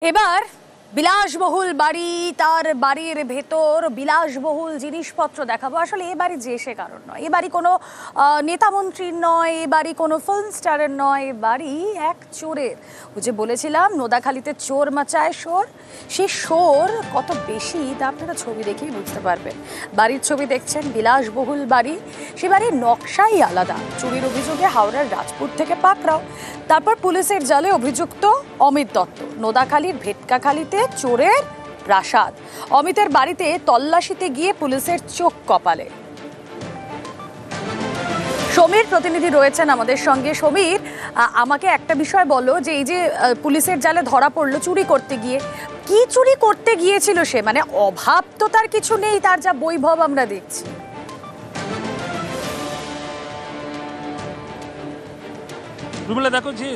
এবার বিলাসবহুল বাড়ি, তার বাড়ির ভেতর বিলাসবহুল জিনিসপত্র দেখাবো। আসলে এ বাড়ি যে সে কারণ নয়, এ বাড়ি কোনো নেতা মন্ত্রীর নয়, এ বাড়ি কোনো ফিল্ম স্টারের নয়, এ বাড়ি এক চোরের। ওই যে বলেছিলাম নোদাখালীতে চোর মাচায় শোর, সেই শোর কত বেশি তা আপনারা ছবি দেখেই বুঝতে পারবেন। বাড়ির ছবি দেখছেন, বিলাসবহুল বাড়ি, সে বাড়ির নকশাই আলাদা। চুরির অভিযোগে হাওড়ার রাজপুর থেকে পাকড়াও, তারপর পুলিশের জালে অভিযুক্ত অমিত দত্ত। নোদাখালীর ভেটকাখালীতে চোরের প্রাসাদ। অমিতের বাড়িতে তল্লাশিতে গিয়ে পুলিশের চোখ কপালে। সমীর প্রতিনিধি রয়েছেন আমাদের সঙ্গে। সমীর, আমাকে একটা বিষয় বলো, যে এই যে পুলিশের জালে ধরা পড়লো চুরি করতে গিয়ে, কি চুরি করতে গিয়েছিল সে? মানে অভাব তো তার কিছু নেই, তার যা বৈভব আমরা দেখছি। রুবেলা, দেখো যে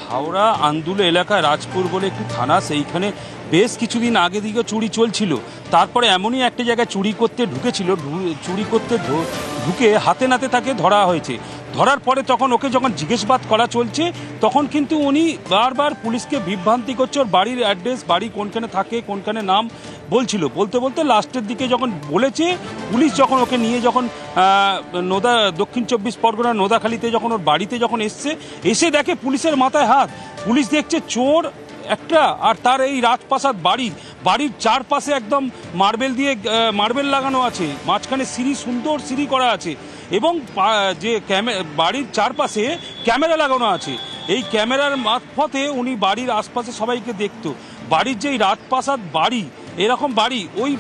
হাওড়া আন্দুল এলাকা রাজপুর বলে একটু থানা, সেইখানে বেশ কিছুদিন আগে দিকে চুরি চলছিল। তারপরে এমনই একটা জায়গায় চুরি করতে ঢুকেছিল, চুরি করতে ঢুকে হাতে নাতে তাকে ধরা হয়েছে। ধরার পরে তখন ওকে যখন জিজ্ঞাসাবাদ করা চলছে, তখন কিন্তু উনি বারবার পুলিশকে বিভ্রান্তি করছে। ওর বাড়ির অ্যাড্রেস, বাড়ি কোনখানে থাকে, কোনখানে নাম বলছিল। বলতে বলতে লাস্টের দিকে যখন বলেছে, পুলিশ যখন ওকে নিয়ে যখন দক্ষিণ 24 পরগনা নোদাখালীতে যখন ওর বাড়িতে যখন এসে দেখে পুলিশের মাথায় হাত। পুলিশ দেখছে চোর একটা, আর তার এই রাজপ্রাসাদ বাড়ির চারপাশে একদম মার্বেল লাগানো আছে, মাঝখানে সিঁড়ি, সুন্দর সিঁড়ি করা আছে, এবং যে বাড়ির চারপাশে ক্যামেরা লাগানো আছে। এই ক্যামেরার মারফতে উনি বাড়ির আশপাশে সবাইকে দেখতো। বাড়ির যেই রাজপ্রাসাদ বাড়ি, এরকম বাড়ি ওই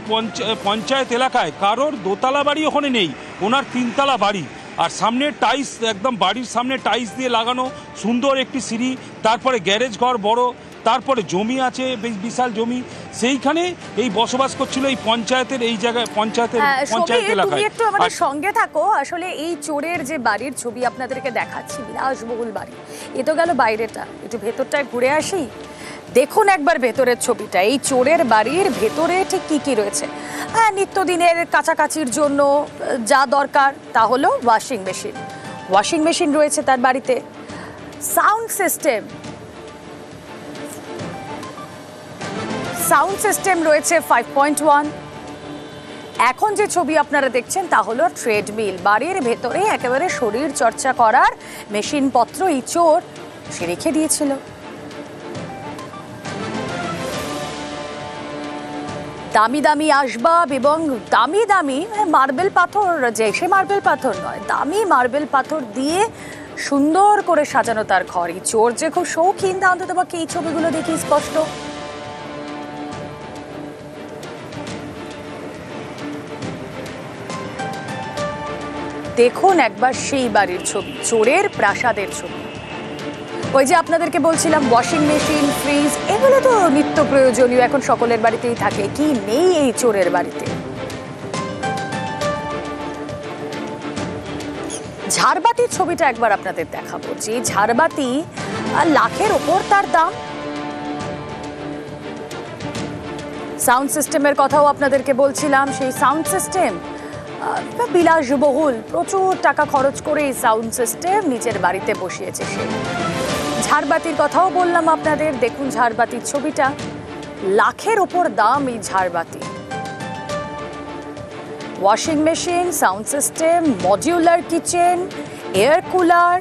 পঞ্চায়েত এলাকায় কারোর দোতলা বাড়ি ওখানে নেই, ওনার 3তলা বাড়ি। আর সামনে টাইলস, একদম বাড়ির সামনে টাইলস দিয়ে লাগানো সুন্দর একটি সিঁড়ি, তারপরে গ্যারেজ ঘর বড়, তারপরে জমি আছে, বিশাল জমি। সেইখানে এই বসবাস করছিল এই পঞ্চায়েতের এই জায়গায়, পঞ্চায়েত এলাকায়। একটু আমাদের সঙ্গে থাকো। আসলে এই চোরের যে বাড়ির ছবি আপনাদেরকে দেখাচ্ছি, বিলাসবহুল বাড়ি, এ তো গেল বাইরেটা, একটু ভেতরটায় ঘুরে আসি। দেখুন একবার ভেতরের ছবিটা, এই চোরের বাড়ির ভেতরে ঠিক কি কি রয়েছে। হ্যাঁ, নিত্যদিনের কাছাকাছির জন্য যা দরকার তা হলো ওয়াশিং মেশিন রয়েছে তার বাড়িতে। সাউন্ড সিস্টেম রয়েছে 5.1। এখন যে ছবি আপনারা দেখছেন তা হলো ট্রেডমিল। বাড়ির ভেতরে একেবারে শরীর চর্চা করার মেশিনপত্র এই চোর সে রেখে দিয়েছিল। দামি দামি আসবাব এবং দামি দামি মার্বেল পাথর, যে সে মার্বেল পাথর নয়, দামি মার্বেল পাথর দিয়ে সুন্দর করে সাজানো তার ঘর। এই চোর যে খুব শৌখিন তা অন্তত পক্ষে এই ছবিগুলো দেখি স্পষ্ট। দেখুন একবার সেই বাড়ির ছবি, চোরের প্রাসাদের ছবি। ওই যে আপনাদেরকে বলছিলাম ওয়াশিং মেশিন, ফ্রিজ, এগুলো তো নিত্য প্রয়োজনীয়, এখন সকলের বাড়িতেই থাকে। কি নেই এই চোরের বাড়িতে? ঝাড়বাতির ছবিটা একবার আপনাদের দেখাবো, যে ঝাড়বাতি লাখের ওপর তার দাম। সাউন্ড সিস্টেমের কথাও আপনাদেরকে বলছিলাম, সেই সাউন্ড সিস্টেম বিলাসবহুল, প্রচুর টাকা খরচ করে এই সাউন্ড সিস্টেম নিজের বাড়িতে বসিয়েছে সে। ঝাড়বাতির কথাও বললাম আপনাদের, দেখুন ঝাড়বাতির ছবিটা, লাখের ওপর দাম এই ঝাড়বাতি। Washing machine, sound system, modular kitchen, air cooler,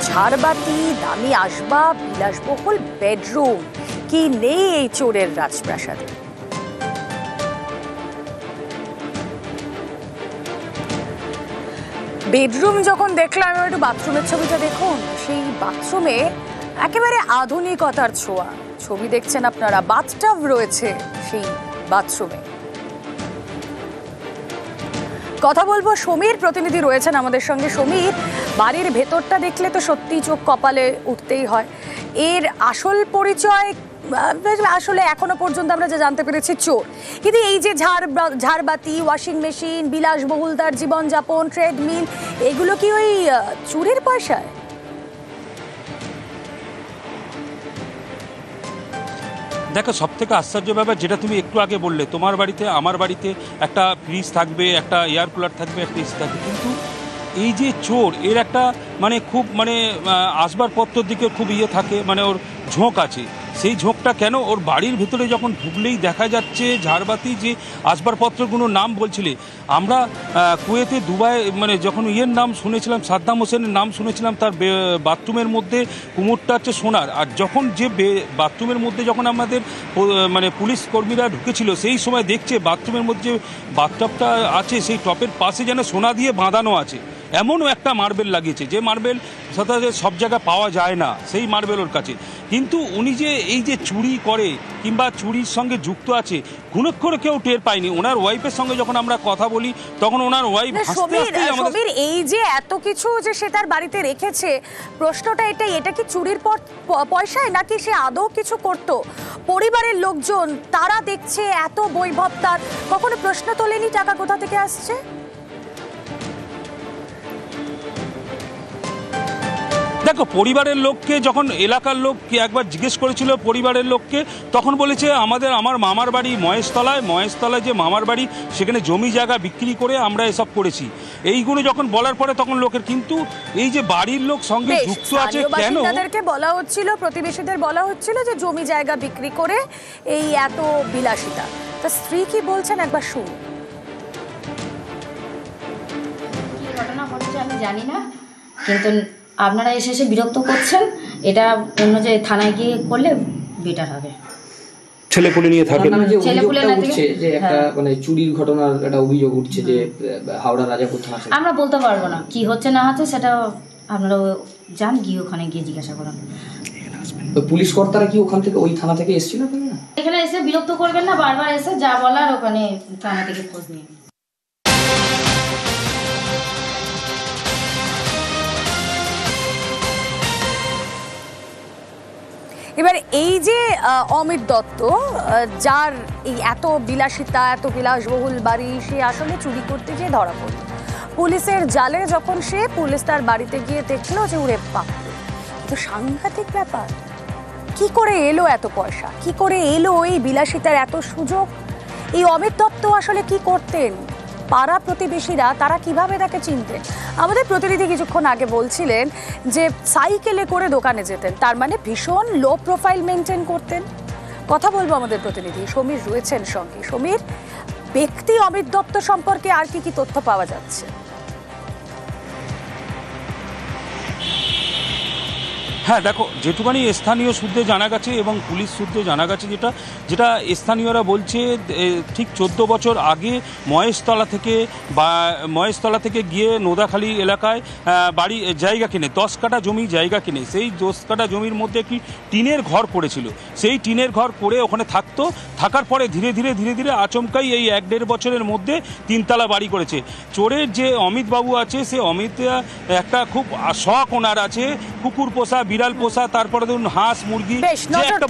ঝাড়বাতি, দামি আসবাব, বিলাসবহুল বেডরুম, কি নেই এই চোরের রাজপ্রাসাদে? বেডরুম যখন দেখলাম, একটু বাথরুমের ছবিটা দেখুন। সেই বাথরুমে একেবারে আধুনিকতার ছোঁয়া। ছবি দেখছেন আপনারা, বাথটাব রয়েছে সেই বাথরুমে। কথা বলবো, সমীর প্রতিনিধি রয়েছেন আমাদের সঙ্গে। সমীর, বাড়ির ভেতরটা দেখলে তো সত্যি চোখ কপালে উঠতেই হয়। এর আসল পরিচয় আসলে এখনো পর্যন্ত আমরা যা জানতে পেরেছি চোর, কিন্তু এই যে ঝাড়বাতি, ওয়াশিং মেশিন, বিলাসবহুল তার জীবনযাপন, ট্রেডমিল, এগুলো কি ওই চুরির পয়সায়? দেখো, সব থেকে আশ্চর্য ব্যাপার যেটা তুমি একটু আগে বললে, তোমার বাড়িতে আমার বাড়িতে একটা ফ্রিজ থাকবে, একটা এয়ার কুলার থাকবে, একটা এসি থাকবে, কিন্তু এই যে চোর, এর একটা খুব আসবাবপত্রের দিকে খুব থাকে, ওর ঝোঁক আছে। সেই ঝোঁকটা কেন? ওর বাড়ির ভেতরে যখন ঢুকলেই দেখা যাচ্ছে ঝাড়বাতি যে আসবাবপত্রগুলোর নাম বলছিলে, আমরা কুয়েতে দুবাই মানে যখন ইয়ের নাম শুনেছিলাম, সাদ্দাম হোসেনের নাম শুনেছিলাম, তার বাথরুমের মধ্যে কুমোরটা হচ্ছে সোনার। আর যখন যে বাথরুমের মধ্যে যখন আমাদের মানে পুলিশ কর্মীরা ঢুকেছিল, সেই সময় দেখছে বাথরুমের মধ্যে যে বাথটবটা আছে সেই টপের পাশে যেন সোনা দিয়ে বাঁধানো আছে। এমনও একটা মার্বেল লাগিয়েছে যে মার্বেল সচরাচর সব জায়গায় পাওয়া যায় না, সেই মার্বেল ওর কাছে। কিন্তু উনি যে এই যে চুরি করে কিংবা চুরির সঙ্গে যুক্ত আছে, ঘুণক্ষরে কেউ টের পায়নি। ওনার ওয়াইফের সঙ্গে যখন আমরা কথা বলি তখন ওনার ওয়াইফ হাসতে হাসতেই আমাদের সমীর, এই যে এত কিছু যে সে তার বাড়িতে রেখেছে, প্রশ্নটা এটাই, এটা কি চুরির পয়সায় নাকি সে আদৌ কিছু করত? পরিবারের লোকজন তারা দেখছে এত বৈভব, তার কখনো প্রশ্ন তোলেনি টাকা কোথা থেকে আসছে? দেখো, পরিবারের লোককে যখন এলাকার লোক একবার জিজ্ঞেস করেছিল পরিবারের লোককে, তখন বলেছে আমার মামার বাড়ি মহেশতলায় যে মামার বাড়ি, সেখানে জমি জায়গা বিক্রি করে আমরা এসব করেছি। এইগুলো যখন বলার পরে তখন লোকের, কিন্তু এই যে বাড়ির লোক সঙ্গে যুক্ত আছে কেন? তাদেরকে বলা হচ্ছিল, প্রতিবেশীদের বলা হচ্ছিল যে জমি জায়গা বিক্রি করে এই এত বিলাসিতা। তা স্ত্রী কি বলছেন একবার শুনুন। কি ঘটনা হচ্ছে আমি জানি না, কিন্তু আপনারা এসে বিরক্ত করছেন। এটা অন্য যে থানায় গিয়ে করলে বেটার হবে। ছেলেপুলে নিয়ে থাকে উঠছে যে একটা মানে চুরির ঘটনার একটা অভিযোগ উঠছে যে হাওড়া রাজাপুর থানা। আমরা বলতে পারবো না কি হচ্ছে না হচ্ছে, সেটা আপনারা যান গিয়ে ওখানে গিয়ে জিজ্ঞাসা করেন। পুলিশ কর্তারা কি ওখান থেকে ওই থানা থেকে এসেছিল? এখানে এসে বিরক্ত করবেন না, বারবার এসে যা বলার ওখানে থানা থেকে খোঁজ নিয়ে। এবার এই যে অমিত দত্ত, যার এই এত বিলাসিতা, এত বিলাসবহুল বাড়ি, সে আসলে চুরি করতে গিয়ে ধরা পড়ল পুলিশের জালে। যখন পুলিশ তার বাড়িতে গিয়ে দেখলো যে ওরে বাপরে, তো সাংঘাতিক ব্যাপার। কি করে এলো এত পয়সা, কি করে এলো এই বিলাসিতার এত সুযোগ? এই অমিত দত্ত আসলে কি করতেন? পাড়া প্রতিবেশীরা তারা কিভাবে তাকে চিনতেন? আমাদের প্রতিনিধি কিছুক্ষণ আগে বলছিলেন যে সাইকেলে করে দোকানে যেতেন, তার মানে ভীষণ লো প্রোফাইল মেনটেন করতেন। কথা বলবো আমাদের প্রতিনিধি সমীর রয়েছেন সঙ্গে। সমীর, ব্যক্তি অমিত দত্ত সম্পর্কে আর কি কি তথ্য পাওয়া যাচ্ছে? হ্যাঁ, দেখো, যেটুকানি স্থানীয় সূত্রে জানা গেছে এবং পুলিশ সূত্রে জানা গেছে, যেটা স্থানীয়রা বলছে, ঠিক 14 বছর আগে মহেশতলা থেকে গিয়ে নোদাখালী এলাকায় বাড়ি জায়গা কিনে 10 কাঠা জমি জায়গা কিনে সেই 10 কাঠা জমির মধ্যে একটি টিনের ঘর করেছিল। সেই টিনের ঘর করে ওখানে থাকার পরে ধীরে ধীরে আচমকাই এই 1-1.5 বছরের মধ্যে 3তলা বাড়ি করেছে। চোরের যে অমিত বাবু আছে, সে অমিত একটা খুব শখ ওনার আছে, কুকুর পোষা, বিড়াল পোষা, তারপরে ধরুন হাঁস মুরগি, যে একটা